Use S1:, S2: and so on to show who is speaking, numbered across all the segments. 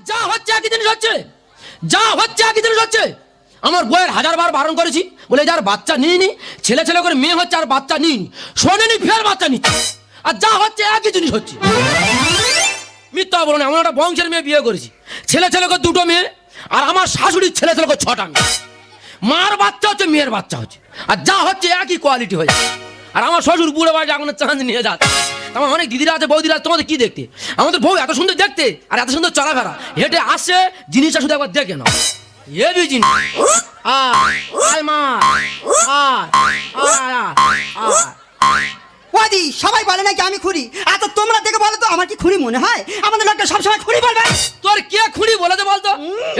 S1: যা হচ্ছে একই জিনিস হচ্ছে, যা হচ্ছে একই জিনিস হচ্ছে। আমার বইয়ের 1000 বার বারণ করেছি, বলে যার বাচ্চা নিইনি, ছেলে ছেলে করে মেয়ে হচ্ছে আর বাচ্চা নিইনি, শোনেনি ফের বাচ্চা নিচ্ছে। আর যা হচ্ছে একই জিনিস হচ্ছে। মিথ্যা বলো না, এমন একটা বংশের মেয়ে বিয়ে করেছি, ছেলে ছেলে করে 2টো মেয়ে, আর আমার শাশুড়ির ছেলে ছেলে করে 6টা মেয়ে। মার বাচ্চা হচ্ছে, মেয়ের বাচ্চা হচ্ছে, আর যা হচ্ছে একই কোয়ালিটি হয়ে যায়। আর আমার শ্বশুর বুড়ো বাড়ি এখন চাঁদ নিয়ে যাচ্ছে। আমার অনেক দিদিরা আছে, বৌদিরা আছে, তোমাদের কি দেখতে? আমাদের বউ এত সুন্দর দেখতে আর এত সুন্দর চলাফেরা, হেঁটে আসছে, জিনিসটা শুধু একবার দেখে নাও। হেভি জিনিস। আয় মা,
S2: ওয়াদি সবাই বলে নাকি আমি খুঁড়ি, এত তোমরা দেখে বলো তো আমার কি খুঁড়ি মনে হয়? আমাদের লোকটা সবসময় খুঁড়ি বলবে।
S1: তোর কে খুঁড়ি বলেছে বলতো?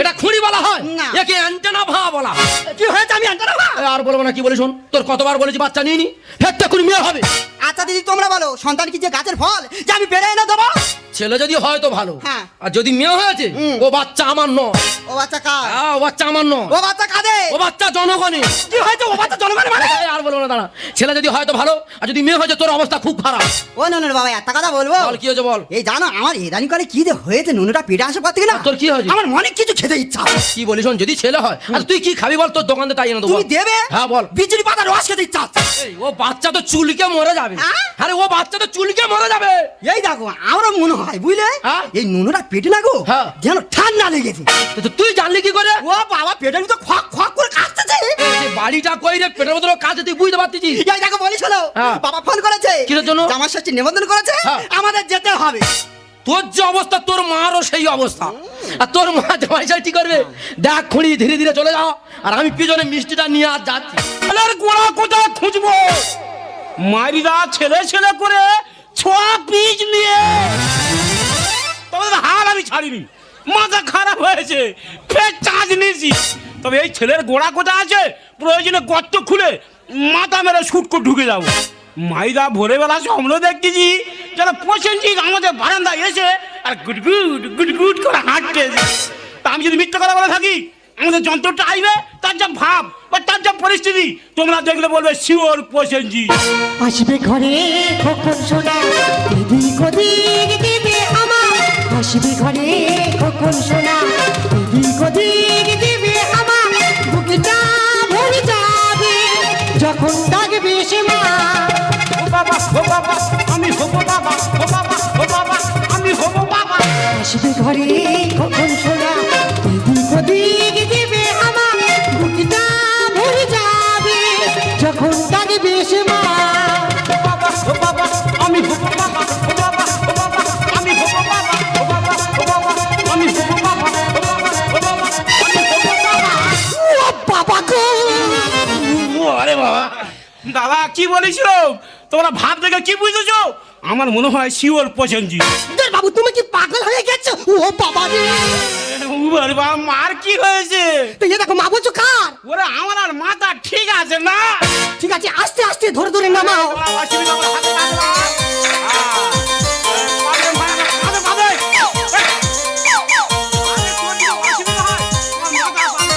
S1: এটা খুঁড়ি বলা হয়
S2: না।
S1: একে অ্যান্টেনা ভা বলা হয়।
S2: কি হয়েছে আমি জানতে না।
S1: আর বলবো না, কি বলি শোন, তোর কতবার বলেছি বাচ্চা নিয়ে নি, ফেরটা করে মেয়ে হবে।
S2: আচ্ছা দিদি তোমরা বলো, সন্তান কি যে গাছের ফল যে আমি পেরে এনে দেবো?
S1: ছেলে যদি হয় তো ভালো,
S2: হ্যাঁ।
S1: আর যদি মেয়ে হয়েছে ও বাচ্চা আমার নয়।
S2: ও বাচ্চা কার?
S1: ও বাচ্চা আমার নয়।
S2: ও বাচ্চা কাদের?
S1: ও বাচ্চা জনগণের।
S2: কি হয়েছে? ও বাচ্চা জনগণের মানে?
S1: আর বলবো না, দাঁড়া। ছেলে যদি হয় তো ভালো, আর যদি মেয়ে হয়েছে তোর অবস্থা খুব খারাপ।
S2: ও নুনু বাবা একটা কথা বলবো?
S1: বল, কি হয়েছে বল।
S2: এই জানো আমার ইদানি করে কি যে হয়েছে, নুনুটা পেটে আসে পর থেকে না
S1: তোর কি হয়েছে?
S2: আমার অনেক কিছু খেতে ইচ্ছা।
S1: কি বলি শোন, যদি ছেলে হয় আর তুই কি খাবি বল, তোর দোকানে তাই এনে দেবো।
S2: তুমি দেবে?
S1: হ্যাঁ বল।
S2: বিজুলি পাতা রস খেতে ইচ্ছা আছে।
S1: এই, ও বাচ্চা তো চুলকে মরে যাবে।
S2: হ্যাঁ?
S1: আরে ও বাচ্চা তো চুলকে মরে যাবে।
S2: এই দেখো আমারও মনে হয় বুঝলে,
S1: হ্যাঁ?
S2: এই নুনুটা পেটে না গো
S1: হ্যাঁ।
S2: যেন ঠান্ডা লেগেছে।
S1: তো তুই জানলি কি করে?
S2: ও বাবা পেটের ভিতর খক খক করে কাঁপতেছে।
S1: এই যে বাড়িটা কই রে, পেটের মধ্যে কাছে তুই বুঝতে পারতিস?
S2: এই দেখো বলিস হলো,
S1: হ্যাঁ।
S2: বাবা ফোন করেছে।
S1: কিসের জন্য?
S2: জামার ষষ্ঠী নিমন্ত্রণ করেছে,
S1: হ্যাঁ।
S2: আমাদের যেতে হবে।
S1: তোর যে অবস্থা তোর মারও সেই অবস্থা। আর তোর মা জামাই ষষ্ঠী করবে, দেখ খুঁড়ি ধীরে ধীরে চলে যাও, আর আমি পিছনে মিষ্টিটা নিয়ে আর যাচ্ছি।
S3: ছেলের গোড়া কোথায় খুঁজবো? মারিদা ছেলে ছেলে করে 6 পিস নিয়ে তোমাদের হাল আমি ছাড়িনি, মাথা খারাপ হয়েছে, ফের চাঁদ নিয়েছি। তবে এই ছেলের গোড়া কোথায় আছে, প্রয়োজনে গর্ত খুলে মাথা মেরে শুট করে ঢুকে যাবো। মাইদা ভোরবেলা স্বপ্ন দেখতেছি যেন প্রসেনজিৎ আমাদের বারান্দায় এসে আর গুটগুট গুটগুট করে হাঁটতে। তা আমি যদি মিথ্যা কথা বলে থাকি, আমাদের যন্ত্রটা আইবে, তার যা ভাব বা তার যা পরিস্থিতি তোমরা দেখলে বলবে শিওর প্রসেনজিৎ
S4: আসবে ঘরে কখন শোনা, এদিক ওদিক দিবে আমার। আসবে ঘরে কখন শোনা, এদিক ওদিক দিবে আমার। বুকটা ভরে যাবে যখন ডাকবে সে মা।
S3: ও বাবা আমি হবো বাবা, ও বাবা আমি হবো বাবা।
S4: আসবে ঘরে কখন শোনা, এদিক ওদিক দিবে আমার। বুকটা ভরে যাবে যখন ডাকবে সে মা।
S3: ও বাবা আমি হবো বাবা, ও বাবা আমি হবো বাবা, ও বাবা আমি হবো বাবা, ও বাবা আমি হবো বাবা।
S4: ও বাবা গো!
S3: আরে বাবা, দাদা কি বলিস? তোমরা ভাব দেখে কি বুঝেছো? আমার মনে হয় শিওর প্রসেনজিৎ।
S4: ধুর বাবু তুমি কি পাগল হয়ে গেছো? ও বাবা রে!
S3: আরে বাবা, মার কি হয়েছে?
S4: তো এই দেখো মা বলছো কার?
S3: ওরে আমার আর মাথা ঠিক আছে না।
S4: ঠিক আছে আস্তে আস্তে ধরে ধরে নামাও।
S3: অসুবিধা আমার হাতে লাগলো। পাবে, পাবে, পাবে। আরে তোর যদি অসুবিধা হয়, আমার মাথা পাবে।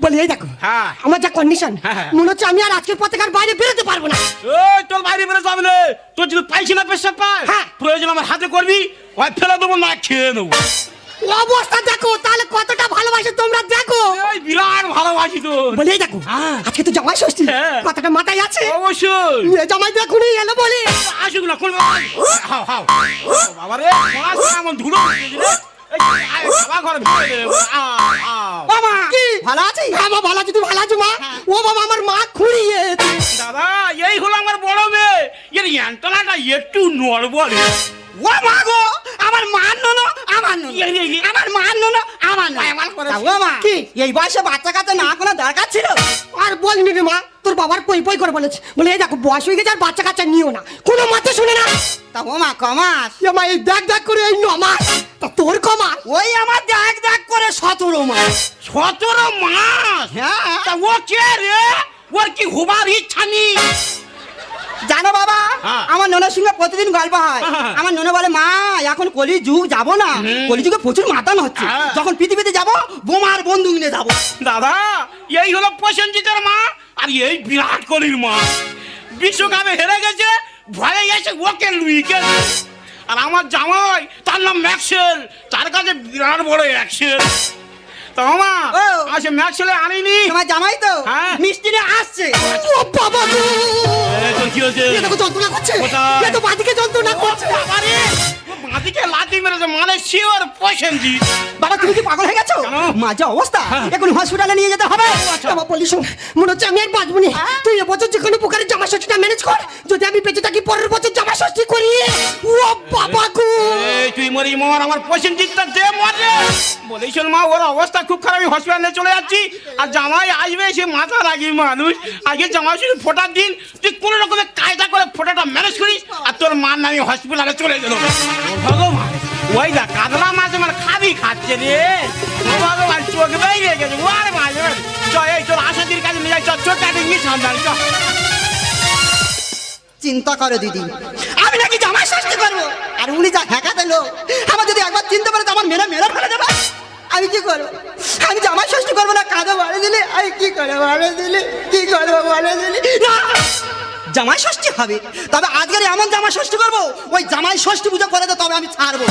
S4: বলি এই দেখো
S3: হ্যাঁ।
S4: আমার যা কন্ডিশন,
S3: হ্যাঁ।
S4: মনে হচ্ছে আমি আর আজকের পর থেকে আর বাইরে বেরোতে পারবো না।
S3: এই তোর বাইরে বেরোতে হবে না। তোর যদি পাইছি না পেশাব পায়,
S4: হ্যাঁ।
S3: প্রয়োজন আমার হাতে করবি, হয় ফেলে দেবো না খেয়ে নেবো।
S4: অবস্থা দেখো তাহলে কতটা ভালোবাসে তোমরা দেখো।
S3: ওই বিরাট ভালোবাসি তোর।
S4: বলি এই দেখো
S3: হ্যাঁ।
S4: আজকে তো জামাই ষষ্ঠী,
S3: হ্যাঁ।
S4: কথাটা মাথায় আছে?
S3: অবশ্যই
S4: এ জামাই দেখুনি এলো বলে।
S3: আসুক না কোন হাও হাও বাবা রে, মাছ এমন ধুলো উঠেছে রে। এই, আয়, বাবা ঘরে ভিতরে দে। আও, আও।
S4: বাবা
S2: কি ভালো আছিস?
S4: হ্যাঁ মা ভালো আছি, তুই ভালো আছো মা? ও বাবা আমার মা খুঁড়িয়ে।
S3: দাদা এই হলো আমার বড় মেয়ে, এর অ্যান্টনাটা একটু নড়বড়ে।
S2: ও মা গো, আমার মান ননো, আমার ননো, আমার মান ননো, আমার ননো। তা ও মা
S4: কি?
S2: এই বয়সে বাচ্চা কাচ্চা না কোনো দরকার ছিল?
S4: আর বলিনি রে মা, তোর বাবার পই পই করে বলেছে, বলে এই দেখো বয়স হয়ে গেছে আর বাচ্চা কাচ্চা নিও না, কোনো মতে শুনে না।
S2: তা ও মা কমাস?
S4: এ মা এই দেখ দেখ করে এই 9 মাস, তা তোর কমাস?
S2: ওই আমার দেখ দেখ করে 17 মাস।
S3: 17 মাস?
S2: হ্যাঁ।
S3: তা ও কে রে? ওর কি হবার ইচ্ছা নেই?
S2: জানো বাবা,
S3: হ্যাঁ।
S2: আমার ননের সঙ্গে প্রতিদিন গল্প হয়।
S3: হ্যাঁ।
S2: আমার ননে বলে মা এখন কলি যুগ যাবো না, কলি যুগে প্রচুর মাতান হচ্ছে,
S3: হ্যাঁ।
S2: যখন পৃথিবীতে যাবো বোমার বন্দুক নিয়ে যাবো।
S3: দাদা এই হলো প্রসেনজিতের মা, আর এই বিরাট কোহলির মা। বিশ্বকাপে হেরে গেছে, ভয়ে গেছে ওকে লুই গেছে। আর আমার জামাই তার নাম ম্যাক্সেল, তার কাছে বিরাট বড় অ্যাক্সেল। তো মামা
S2: ও।
S3: আসে ম্যাক্সেলে আনিনি।
S2: তোমার জামাই তো
S3: হ্যাঁ।
S2: মিষ্টি নিয়ে আসছে।
S4: ও বাবা গো,
S3: এই তো কি হয়েছে?
S4: এ দেখো যন্ত্রণা করছে,
S3: কোথায়?
S4: এ তো বাদিকে যন্ত্রণা করছে।
S3: বাবারে, ও বাঁদিকে লাথি মেরেছে, মানে শিওর পয়সেনজি।
S2: বাবা তুমি কি পাগল হয়ে গেছো?
S3: কেন?
S2: মা যা অবস্থা, এখন হসপিটালে নিয়ে যেতে হবে।
S4: বাবা বলি শোন, মনে হচ্ছে আমি আর বাঁচবো না। তুই এবছর যে কোনো প্রকারের জামা ষষ্ঠীটা ম্যানেজ কর, যদি আমি বেঁচে থাকি পরের বছর জামা ষষ্ঠী করি। ও বাবা গো,
S3: এই তুই মরি মর, আমার পয়সেনজিটা দে মরে। বলিস মা, ওর অবস্থা খুব খারাপ, আমি হসপিটালে চলে যাচ্ছি। আর জামাই আসবে, সে মাথা রাখি মানুষ। আগে জামাই শুধু ফোটার দিন তুই কোনো রকমের কায়দা করে ফোটাটা ম্যানেজ করিস, আর তোর মার নামে হসপিটালে চলে গেল। ভগবান, ওই দা কাতলা মাছ আমার খাবি খাচ্ছে রে। ও ভগবান, চোখ বেরিয়ে গেছে। ওরে মাঝে চ, এই তোর আশাদির কাছে নিয়ে যাই, চ চোখ কাটে নিয়ে সামনে চ।
S2: চিন্তা করো দিদি, আমি নাকি জামাই ষষ্ঠী করবো, আর উনি যা হ্যাঁকা দিল, আমার যদি একবার চিনতে পারে তো আমার মেরে মেরে ফেলে দেবে। আমি কি করবো? আমি জামাই ষষ্ঠী করবো না, কাঁধে বাড়ি দিলে আমি কি করে বাড়ি দিলে, কি করবো বাড়ি দিলে না, জামাই ষষ্ঠী হবে। তবে আজকের এমন জামাই ষষ্ঠী করবো, ওই জামাই ষষ্ঠী পুজো করে দে, তবে আমি ছাড়বো।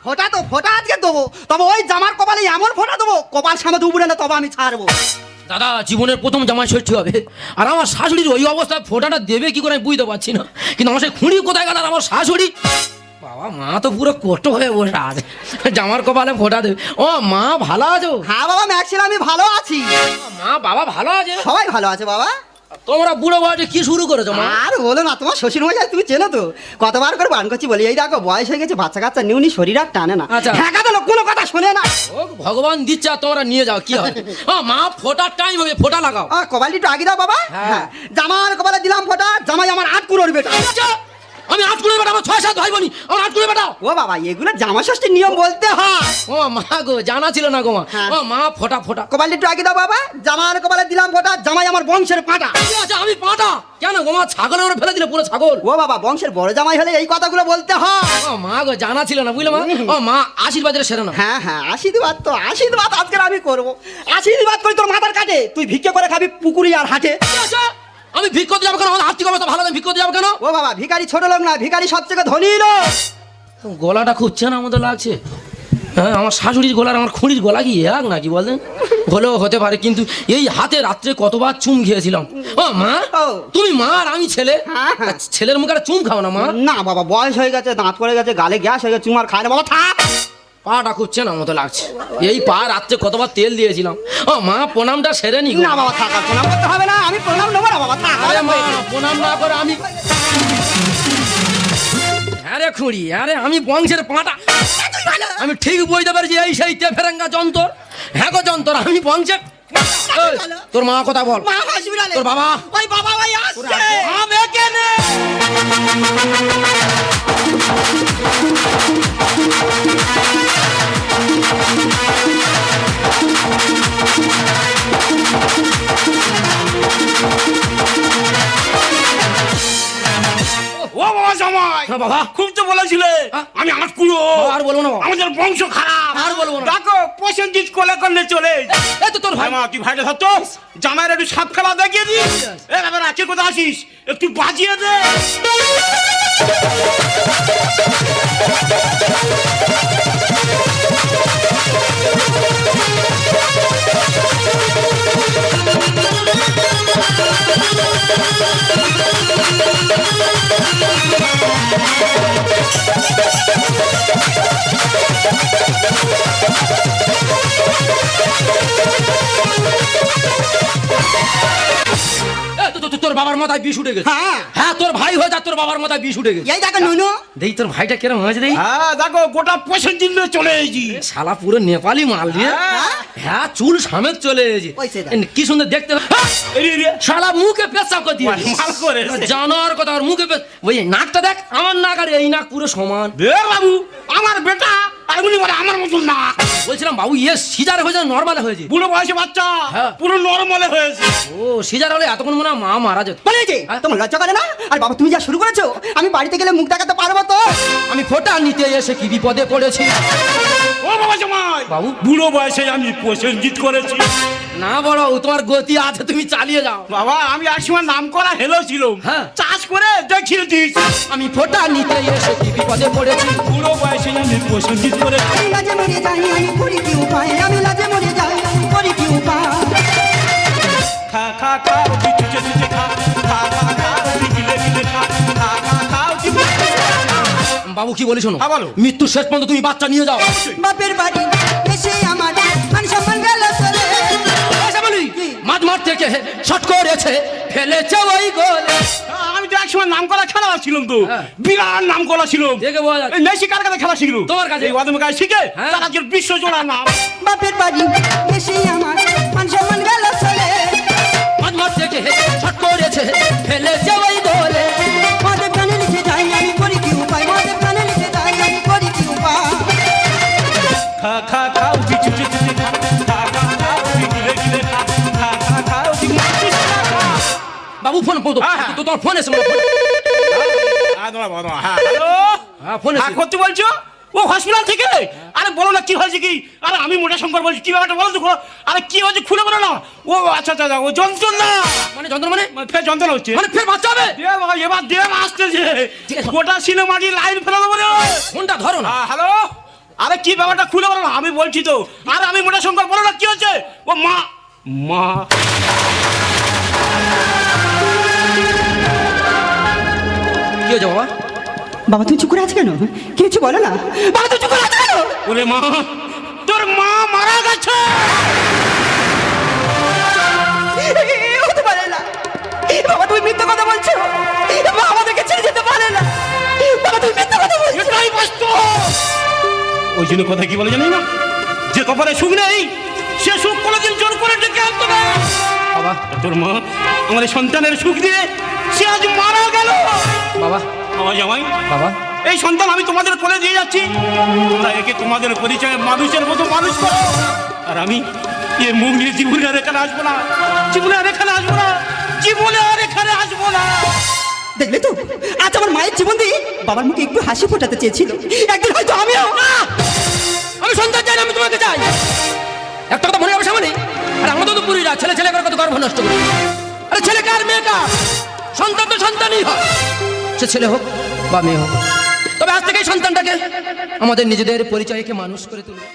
S2: ফোটা তো ফোটা আজকে দেবো, তবে ওই জামার কপালে এমন ফোটা দেবো, কপাল সামনে দুপুরে না, তবে আমি ছাড়বো।
S1: দাদা জীবনের প্রথম জামাই ষষ্ঠী হবে, আর আমার শাশুড়ির ওই অবস্থায় ফোঁটাটা দেবে কি করে আমি বুঝতে পারছি না। কিন্তু আমার সেই খুঁড়ি কোথায় গেল, আর আমার শাশুড়ি? বাবা, মা তো পুরো কষ্ট হয়ে বসে আছে, জামার কপালে ফোঁটা দেবে। ও মা, ভালো আছো?
S2: হ্যাঁ বাবা ম্যাক্সিল, আমি ভালো আছি।
S1: মা বাবা ভালো আছে?
S2: সবাই ভালো আছে বাবা।
S1: তোমরা বুড়ো বয়সে কি শুরু করেছো মা?
S2: আর বলো না, তোমার শ্বশুর মশাই তুমি চেনো তো, কতবার করে বান করছি, বলি এই দেখো বয়স হয়ে গেছে, বাচ্চা কাচ্চা নিউনি, শরীর আর টানে না।
S1: আচ্ছা।
S2: হ্যাঁ কথা কোনো কথা শোনে না।
S1: ও ভগবান দিচ্ছে, আর তোমরা নিয়ে যাও, কি হবে? ও মা, ফোঁটার টাইম হবে, ফোঁটা লাগাও।
S2: কপালটি একটু আগে দাও বাবা।
S1: হ্যাঁ।
S2: হ্যাঁ, জামার কপালে দিলাম ফোঁটা, জামাই আমার 8 কুড়োর বেটা।
S1: আচ্ছা, আমি 8 কুড়ি বেটা, আমার 6-7 ভাই বোনি, আমার 8 কুড়ি বেটা।
S2: ও বাবা, এগুলো জামা ষষ্ঠীর নিয়ম বলতে হয়।
S1: ও মা গো, জানা ছিল না গো মা।
S2: হ্যাঁ।
S1: ও মা, ফোঁটা ফোঁটা।
S2: কপালটি একটু আগে দাও বাবা, জামার কপালে দিলাম ফোঁটা, জামাই আমার বংশের পাঁটা।
S1: কি আছে, আমি পাটা কেন গো মা? ছাগলের ওপরে ফেলে দিলে পুরো ছাগল।
S2: ও বাবা, বংশের বড় জামাই হলে এই কথাগুলো বলতে হয়।
S1: ও মা গো, জানা ছিল না, বুঝলে মা? ও মা, আশীর্বাদের সেরে না।
S2: হ্যাঁ হ্যাঁ, আশীর্বাদ তো আশীর্বাদ আজকে আমি করবো। আশীর্বাদ করি তোর মাথার কাটে, তুই ভিক্ষে করে খাবি পুকুরি আর হাটে।
S1: আমি ভিক্ষা যাবো কেন? আমার আর্থিক অবস্থা ভালো, আমি ভিক্ষা যাবো কেন?
S2: ও বাবা, ভিখারি ছোট লোক না, ভিখারি সব থেকে ধনী লোক।
S1: গলাটা খুব চেনার মতো লাগছে। হ্যাঁ, আমার শাশুড়ির গলার আমার খুঁড়ির গলা কি এক নাকি বলেন? হলেও হতে পারে, কিন্তু এই হাতে রাত্রে কতবার চুম খেয়েছিলাম। ও মা,
S2: ও।
S1: তুমি মা আর আমি ছেলে,
S2: হ্যাঁ, হ্যাঁ।
S1: ছেলের মুখে একটা চুম খাও না মা?
S2: না বাবা, বয়স হয়ে গেছে, দাঁত পড়ে গেছে, গালে গ্যাস হয়ে গেছে, চুমার খায় না বাবা, থাক।
S1: পাটা খুব চেনার মতো লাগছে। এই পা রাত্রে কতবার তেল দিয়েছিলাম। ও মা, প্রণামটা সেরে নি গো।
S2: না বাবা থাক, আর প্রণাম করতে হবে না, আমি প্রণাম নেবো না বাবা, থাক।
S1: আরে মা, প্রণাম না করে আমি, হ্যাঁ রে খুঁড়ি, আরে আমি বংশের পাটা, আমি ঠিক বুঝতে পারছি এই সেই তেফেরেঙ্গা যন্ত্র। হ্যাঁ গো যন্ত্র, আমি বংশের। এই, তোর মা কথা বল।
S2: মা হসপিটালে।
S1: তোর বাবা?
S2: ওই বাবা ভাই আসছে।
S1: আমি এখানে।
S3: ও বাবা জামাই,
S1: হ্যাঁ বাবা।
S3: খুব তো বলেছিলে
S1: হ্যাঁ?
S3: আমি 8 কুড়ো,
S1: আর বলবো না বাবা।
S3: আমাদের বংশ খারাপ।
S1: আর বলবো না।
S3: দেখো পয়সেনজিৎ কোলে করলে চলে।
S1: এই তো তোর ভাই।
S3: ভাই মা, তুই ভাইটা ধরতো, জামাইয়ের একটু সাপ খেলা দেখিয়ে দিস। এ বাবা, কে কোথায় আসিস, একটু বাজিয়ে দে।
S1: তোর বাবার মাথায় বিষ উঠে গেছে।
S2: হ্যাঁ।
S1: হ্যাঁ, তোর ভাই হয়ে যা, তোর বাবার মাথায় বিষ উঠে গেছে।
S2: এই দেখো নুনু।
S1: দেই তোর ভাইটা কেরম হয়েছে দেই।
S3: হ্যাঁ দেখো, গোটা পয়সেনজিৎ নিয়ে চলে এসেছি।
S1: শালা পুরো নেপালি মাল দিয়ে।
S2: হ্যাঁ।
S1: হ্যাঁ, চুল সমেত চলে এসেছে।
S2: ওই সে দেখ।
S1: কি সুন্দর দেখতে। হ্যাঁ,
S3: এরে রে,
S1: শালা মুখে পেশাব করে দিয়ে
S3: মাল করেছে।
S1: জানার কথা, আর মুখে ওই নাকটা দেখ, আমার নাক আর এই নাক পুরো সমান।
S3: রে বাবু, আমার বেটা এমনি বলে আমার মতন না।
S1: বলছিলাম বাবু, ইয়ে সিজার হয়েছে নর্মালে হয়েছে?
S3: বুড়ো বয়সে বাচ্চা,
S1: হ্যাঁ।
S3: পুরো নরমালে হয়েছে।
S1: ও, সিজার হলে এতক্ষণ মনে হয় মা মারা যেত।
S2: বলেছে তোমার লজ্জা করে না? আর বাবা তুমি যা শুরু করেছো, আমি বাড়িতে গেলে মুখ দেখাতে পারবো তো?
S1: আমি ফোঁটা নিতে এসে কি বিপদে পড়েছি।
S3: ও বাবা জামাই,
S1: বাবু।
S3: বুড়ো বয়সে আমি পয়সেনজিৎ করেছি।
S1: না বড় তোমার গতি আছে, তুমি চালিয়ে যাও।
S3: বাবা আমি এক সময় নাম করা হেলো ছিলাম,
S1: হ্যাঁ।
S3: চাষ করে দেখিয়ে দিস।
S1: আমি ফোঁটা নিতে এসে কি বিপদে পড়েছি।
S3: বুড়ো বয়সে আমি প্রসঙ্গিত করে
S2: আমি লাজে মরে যাই, আমি করি কি উপায়, আমি লাজে মরে যাই, আমি করি কি উপায়।
S3: খা খা খা উঠি চুচে চুচে খা, খা খা খা উঠি গিলে গিলে খা, খা খা খা উঠি
S1: বাবু কি বলি শোনো,
S3: হ্যাঁ, বলো।
S1: মৃত্যু শেষ পর্যন্ত তুমি বাচ্চা নিয়ে যাও।
S2: বাপের বাড়ি এসে আমার মান সম্মান গেল চলে।
S1: এসে বলি মাঝ মাঠ থেকে শট করেছে, ফেলেছে ওই গোলে।
S3: আমি তো একসময় নাম করা খেলা ছিলাম তো,
S1: হ্যাঁ।
S3: বিরাট নাম করা ছিল।
S1: দেখে বোঝা যাচ্ছে।
S3: এই মেসি কার কাছে খেলা শিখলো?
S1: তোমার কাছে।
S3: এই ওয়াদম কাছে শিখে
S1: হ্যাঁ।
S3: তার আজকের বিশ্ব জোড়া নাম।
S2: বাপের বাড়ি এসে আমার মান সম্মান গেল চলে।
S1: মাঝ মাঠ থেকে শট করেছে, ফেলেছে ওই গোলে।
S2: মদের প্রাণে লিখে যাই, আমি করি কি উপায়, মদের প্রাণে লিখে যাই, আমি করি কি উপায়।
S3: খা খা খা উঠি চুচে চুচে খা, খা খা খা উঠি গিলে গিলে খা, খা খা খা উঠি মাটিস না খা।
S1: বাবু ফোন
S3: হ্যাঁ, হ্যাঁ।
S1: তো তোমার ফোন এসে হ্যালো হ্যাঁ ফোন
S3: হ্যাঁ, করতে বলছো? ও হসপিটাল থেকে? আরে বলো না কি হয়েছে কি? আরে আমি মোটা শঙ্কর বলছি, কি ব্যাপারটা বলো তো? আরে কি হয়েছে খুলে বলো না। ও আচ্ছা আচ্ছা, ও যন্ত্রণা,
S1: মানে যন্ত্রণা মানে
S3: ফের যন্ত্রণা হচ্ছে।
S1: মানে ফের বাচ্চা হবে।
S3: দে বাবা, এবার দেব আসতেছে,
S1: ঠিক আছে।
S3: গোটা সিনেমাটি লাইন ফেলে দেবো রে।
S1: ফোনটা ধরো না।
S3: হ্যালো, আরে কি ব্যাপারটা খুলে বলো না, আমি বলছি তো। আরে আমি মোটা শঙ্কর, বলো না কি হচ্ছে? ও মা মা
S1: কি হয়েছে বাবা?
S2: বাবা তুই চুপ করে আছিস কেন? কি কিছু বলো না। বাবা তুই চুপ করে আছিস কেন?
S3: ওরে মা, তোর মা মারা গেছে।
S2: হতে পারে না বাবা, তুমি মিথ্যা কথা বলছো। বাবা আমাদেরকে ছেড়ে যেতে পারে না। বাবা তুমি মিথ্যা কথা বলছো।
S3: এটাই বাস্তব। ওই জন্য কথা কি বলে জানি না, যে কপালে সুখ নেই সে সুখ কোনোদিন জোর করে ডেকে আনতো না।
S1: বাবা
S3: তোর মা আমাদের সন্তানের সুখ দিয়ে সে আজ মারা গেল।
S1: বাবা
S3: আমার জামাই,
S1: বাবা
S3: এই সন্তান আমি তোমাদের কোলে দিয়ে যাচ্ছি, তাই একে তোমাদের পরিচয়ে মানুষের মতো মানুষ করো। আর আমি এ মুখ নিয়ে জীবনে আর এখানে আসবো না, জীবনে আর এখানে আসবো না, জীবনে আর এখানে আসবো না।
S2: দেখলে তো আজ আমার মায়ের জীবন দিয়ে বাবার মুখে একটু হাসি ফোটাতে চেয়েছিল। একদিন হয়তো আমিও।
S1: আমি সন্তান চাই না, আমি তোমাকে চাই। একটা কথা মনে হবে সামনে, আর আমরা তো পুরীরা ছেলে ছেলে করে কত গর্ভ নষ্ট করি। আরে ছেলে কার মেয়ে কার, সন্তান তো সন্তানই হয়, সে ছেলে হোক বা মেয়ে হোক। তবে আজ থেকে এই সন্তানটাকে আমাদের নিজেদের পরিচয়কে মানুষ করে তুলবে।